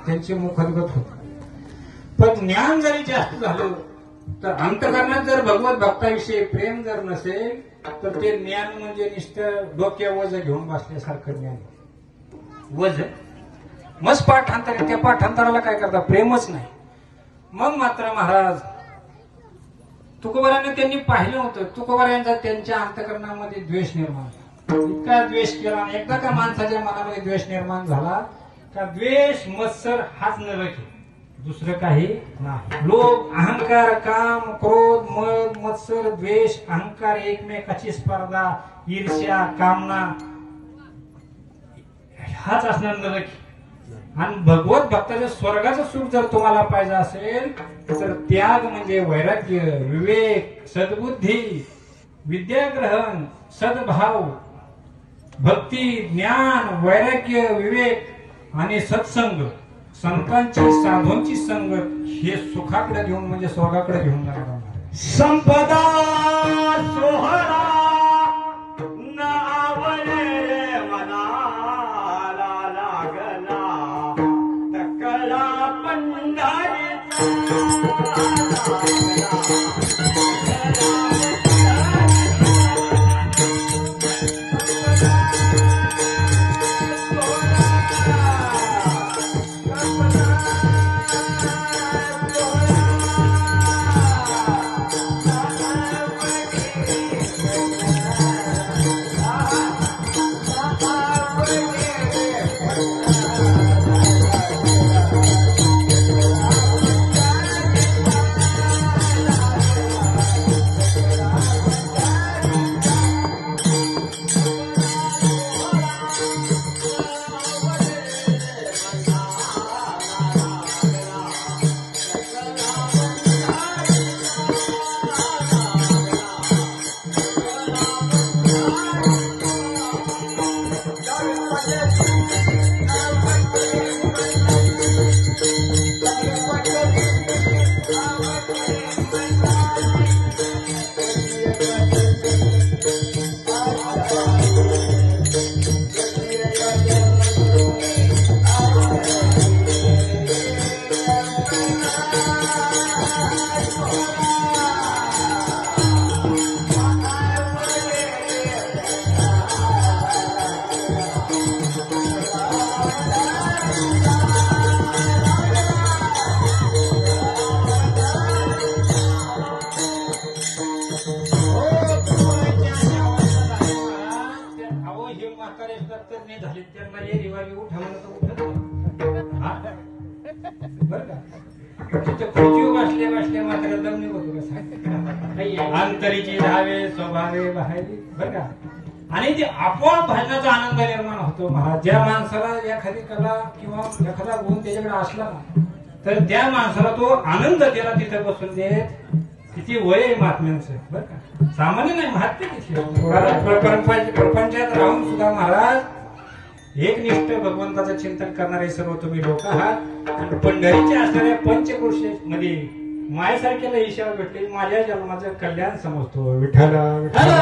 त्यांचे मुखोद्गत होते. पण ज्ञान जरी जास्त झालं तर अंतकरणात जर भगवत भक्ताविषयी प्रेम जर नसेल तर ते ज्ञान म्हणजे नुसतं डोक्या वज घेऊन बसल्यासारखं ज्ञान. वज मस्त पाठांतर, त्या पाठांतराला काय करता प्रेमच नाही. मग मात्र महाराज तुकोबारांना त्यांनी पाहिलं होतं. तुकोबारांचा त्यांच्या अंतकरणामध्ये द्वेष निर्माण झाला. इतका द्वेष केला. एकदा का माणसाच्या मनामध्ये द्वेष निर्माण झाला का द्वेष मत्सर हाच नरक आहे, दुसरं काही नाही. लोभ, अहंकार, काम, क्रोध, मद, मत्सर, द्वेष, अहंकार, एकमेकाची स्पर्धा, ईर्ष्या, कामना हाच असणार नरक. आणि भगवत भक्ताचं स्वर्गाचं सुख जर तुम्हाला पाहिजे असेल तर त्याग म्हणजे वैराग्य, विवेक, सद्बुद्धी, विद्याग्रहण, सद्भाव, भक्ती, ज्ञान, वैराग्य, विवेक आणि सत्संग, संतांची साधूंची संगत हे सुखाकडे घेऊन म्हणजे स्वर्गाकडे घेऊन जाणार. संपदा सोहळा नावले मनाला लागला तकला झाले त्यांना हे रिवाजी उठावलं तर उठत बर का. तिथे खुर्चीवर बसल्या मात्र दमनी होतो कसा अंतरीची धावे स्वभावे बाहेरी बर का. आणि ते आपोआप भजनाचा आनंद निर्माण होतो. महाराज ज्या माणसाला एखादी कला किंवा एखादा गुण त्याच्याकडे असला ना तर त्या माणसाला तो आनंद त्याला तिथे बसून देत. किती वय आहे महात्म्यांचं बर का, सामान्य नाही महात्म्य किती. प्रपंचात राहून सुद्धा महाराज एकनिष्ठ भगवंताचं चिंतन करणारे सर्व तुम्ही लोक आहात. आणि पंढरीचे असणाऱ्या पंचक्रोश मध्ये मायेसारख्याला ईश्वर भेटले. माझ्या जन्माचं कल्याण समजतो. विठ्ठला विठ्ठला.